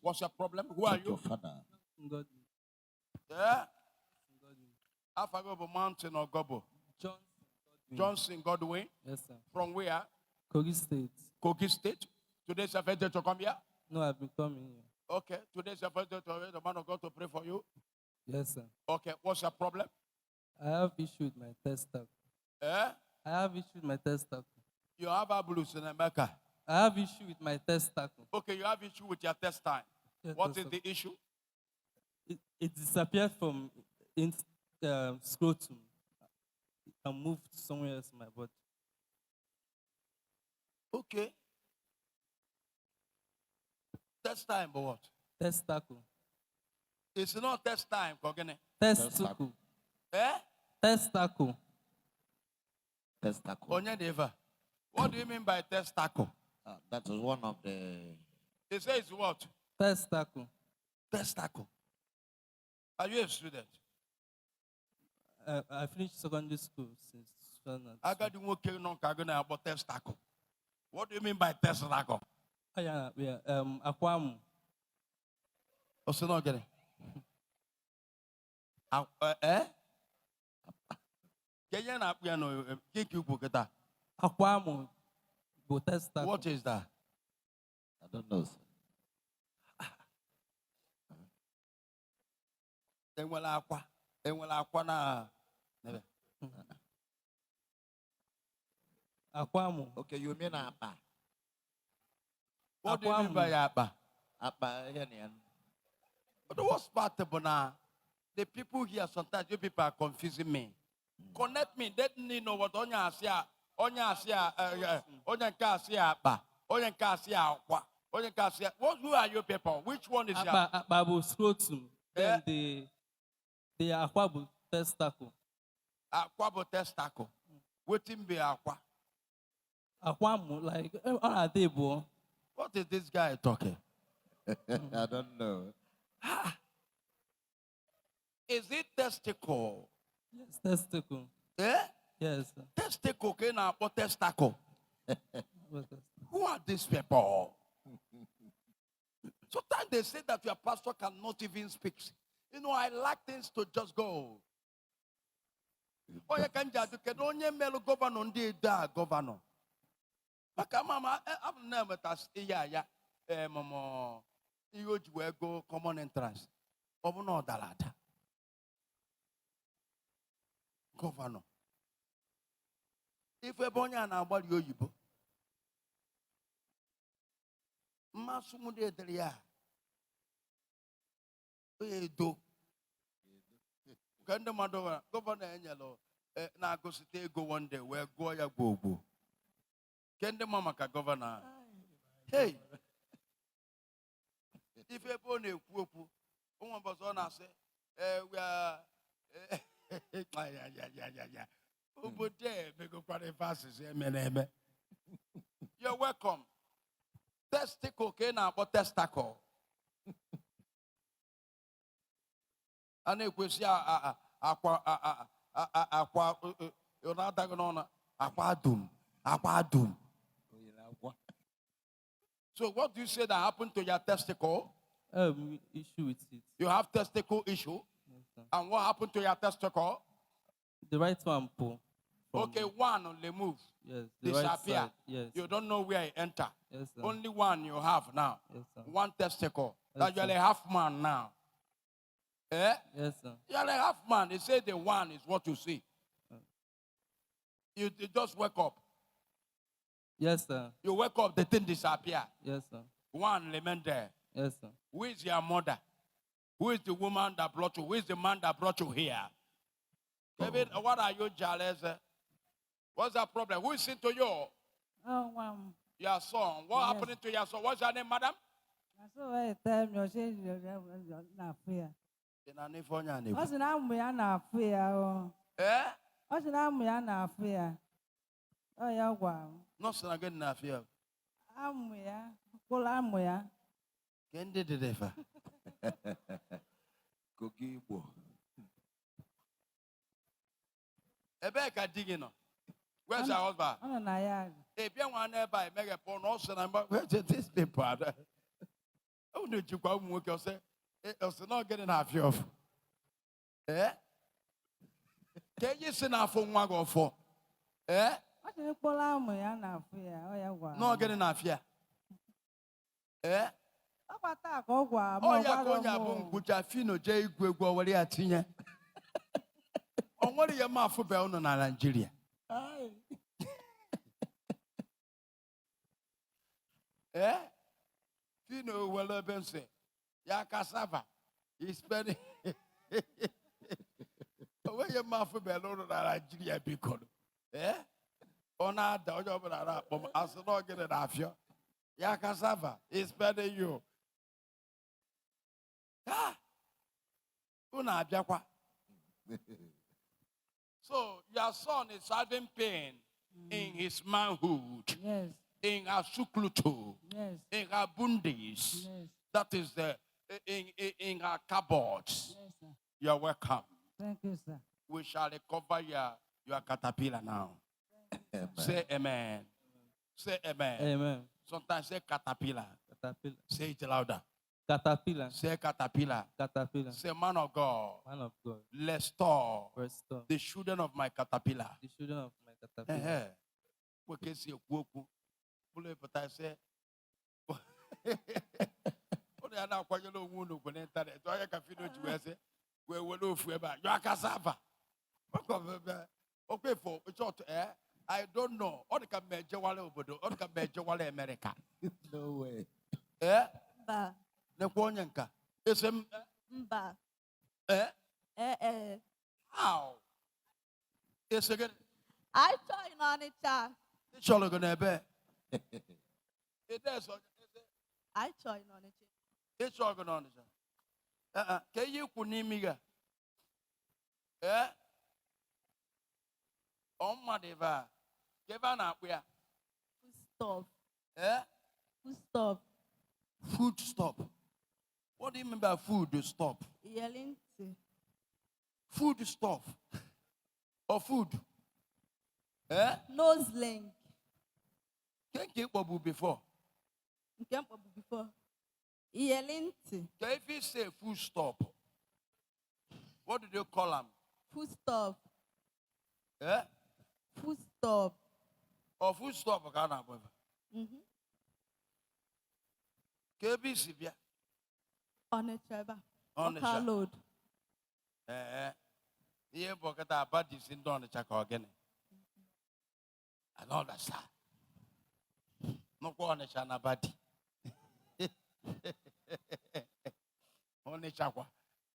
What's your problem? Who are you? Your father. God. Yeah? Alpha Mountain or Gobo? Johnson Godwin. Yes, sir. From where? Kogi State. Kogi State. Today's your first day to come here? No, I've been coming here. Okay. Today's your first day to the man of God to pray for you? Yes, sir. Okay. What's your problem? I have issue with my testicle. Eh? I have issue with my testicle. You have a blues in America. I have issue with my testicle. Okay, you have issue with your testine. Yes, What is the issue? It disappeared from scrotum and moved somewhere else in my body. Okay. Test time, but what? Testicle. It's not test time, Kogene. Testicle. Eh? Testicle. Testicle. Onyedeva. What do you mean by testicle? That is one of the. It says what? Testicle. Testicle. Are you a student? I finished secondary school since 2002. I got you working on Kagana about testicle. What do you mean by testicle? Oh, yeah, Aquam. Also not getting. Eh? Kenyan na piano kiki buketa. Aquam. Testicle. What is that? I don't know, sir. Enwela akwa na. Aquam. Okay, you mean apa? What do you mean by apa? Apa yan. But the worst part about the people here sometimes you people are confusing me. Connect me. Let me know what Onya Asia, Onya Kasia apa, Onya Kasia akwa, Onya Kasia. Who are your people? Which one is your? Babu scrotum. Then the aquabu testicle. Aquabo testicle. Waiting be aqua. Aquamu, like on a table. What is this guy talking? I don't know. Is it testicle? Yes, testicle. Eh? Yes. Testicle, okay, now what testicle? Who are these people? Sometimes they say that your pastor cannot even speak. You know, I like things to just go. Oh, you can just get on your melo governor, governor. Mama, I've never touched Mama. You go common entrance. No dalada. Governor. If a bonya na about you, Masumude Delia. Do. Gandamado, Governor Angelo, na go stay go one day where Goya go. Kende mama ka governor. Hey. If a bone kuopu, one was on us, we are. Yeah. Over there, we go for the passes. You're welcome. Testicle, okay, now, but testicle. And if we see aqua, you're not talking on aqua doom. So what do you say that happened to your testicle? Issue with it. You have testicle issue? Yes, and what happened to your testicle? The right one pull. Okay, one only move. Yes. Disappear. Right side. Yes. You don't know where it enter. Yes, sir. Only one you have now. Yes, sir. One testicle. Yes, That you're a half man now. Eh? Yes, sir. You're a half man. They say the one is what you see. You just wake up. Yes, sir. You wake up, the thing disappear. Yes, sir. One remain there. Yes, sir. Who is your mother? Who is the woman that brought you? Who is the man that brought you here? David, what are you jealous? What's the problem? Who is it to you? Oh, Your son. What happened to your son? What's your name, madam? so I tell you, say you're not fear. What's the name? We are not fear. Eh? What's the name? We are not fear. Oh, yeah, wow. No, son, again, na fear. I'm where. Pull am where. Can did it ever? Cookie boy. Ebeka digging. Where's your husband? Oh, no, yeah. If you want to buy, make a phone, also, where's this paper? Oh, no, you go work yourself. It's not getting half you off. Eh? Can you send out for one or four? Eh? What do you call ya na-afụ ya? Ọ ya gwa. Not getting half ya. Eh? Ọkpata ka ọ gwa m, Oh, ọ yeah, gwaghị go ya m. boom, which I feel no J. Gwego, what are you? On what are your mouth for Bell on Nigeria? Eh? Fino, well, I've say, ya cassava. He's spending. Where your mouth for Bell on Nigeria because. Eh? On our dog over that, I said, not get it off you. Ya cassava. He's spending you. Ah! Una biakwa. So your son is having pain in his manhood, Yes, in her sukluto, yes, in her bundis. yes, That is the in her cupboards. yes, sir. You're welcome. Thank you, sir. We shall recover your caterpillar now. Amen. Say amen. Say amen. Amen. Sometimes say caterpillar. Caterpillar. Say it louder. Caterpillar. Say caterpillar. Caterpillar. Say man of God. Man of God. Restore Restore the children of my caterpillar. the children of my caterpillar. Porque se okuoku, bule pata se. Oni ana kwanye lo wunu ko internet. To ya ka fi no jiwe se. We no fu e ba. Yo akasava. Okay for short I don't know. Oni ka meje wale obodo. Oni ka meje wale America. No way. Mba. Ne kwa onye nka. Esem Mba. eh how? Esege I join on it. Cholo go na ebe. I join on it. It's organized. Can you kunimiga? On my deva. Give an up where? Food stop. Eh? Food stop. Food stop. What do you mean by food stop? Yelling. Food stop. Or food? Eh? Nose link. Can't keep Babu before. Camp before. Yelling. Can if you say food stop? What do they call them? Food stop. Eh? Food stop. Or food stop? I can't have. KB Sibia. On a trevor. On the load. Yeah, but I bad this in the check again. I don't understand. No go on the chana badi. On the chakwa.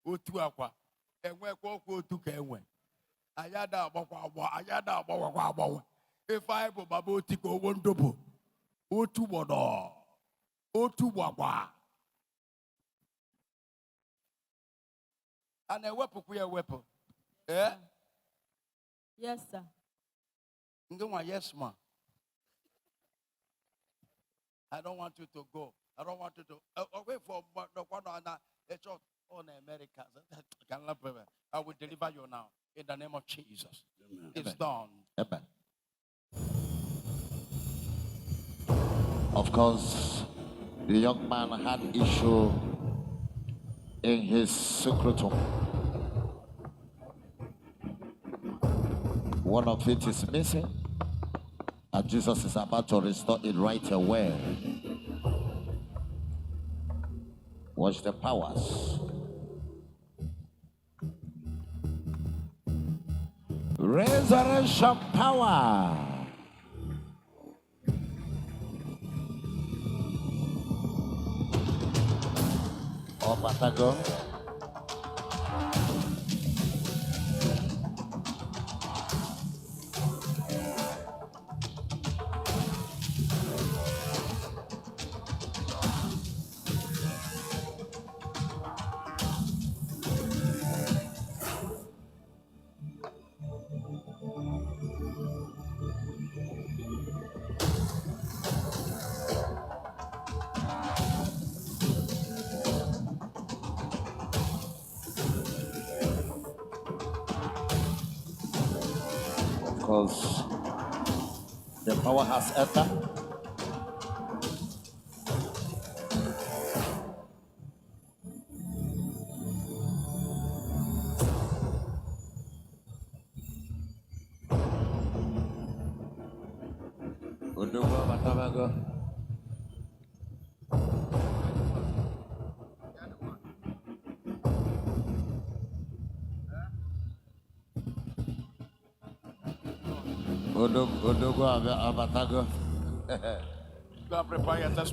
Utu aqua. And where go to Kenwe. Ayada Bokwa, Ayada Bokwa. If I go Babu Tiko one double. Utu Bodo. Utu Wakwa. And a weapon, queer weapon. Eh? Yes, sir. Yes, ma. I don't want you to go. I don't want you to away from the one on a church on America. I will deliver you now in the name of Jesus. Amen. It's done. Amen. Of course, the young man had issue in his secretum. One of it is missing, and Jesus is about to restore it right away. Watch the powers. Resurrection power. Oh, Patago. Because the power has entered. Odumeje Batabago. Odumeje Abatago. Go and prepare your testimony.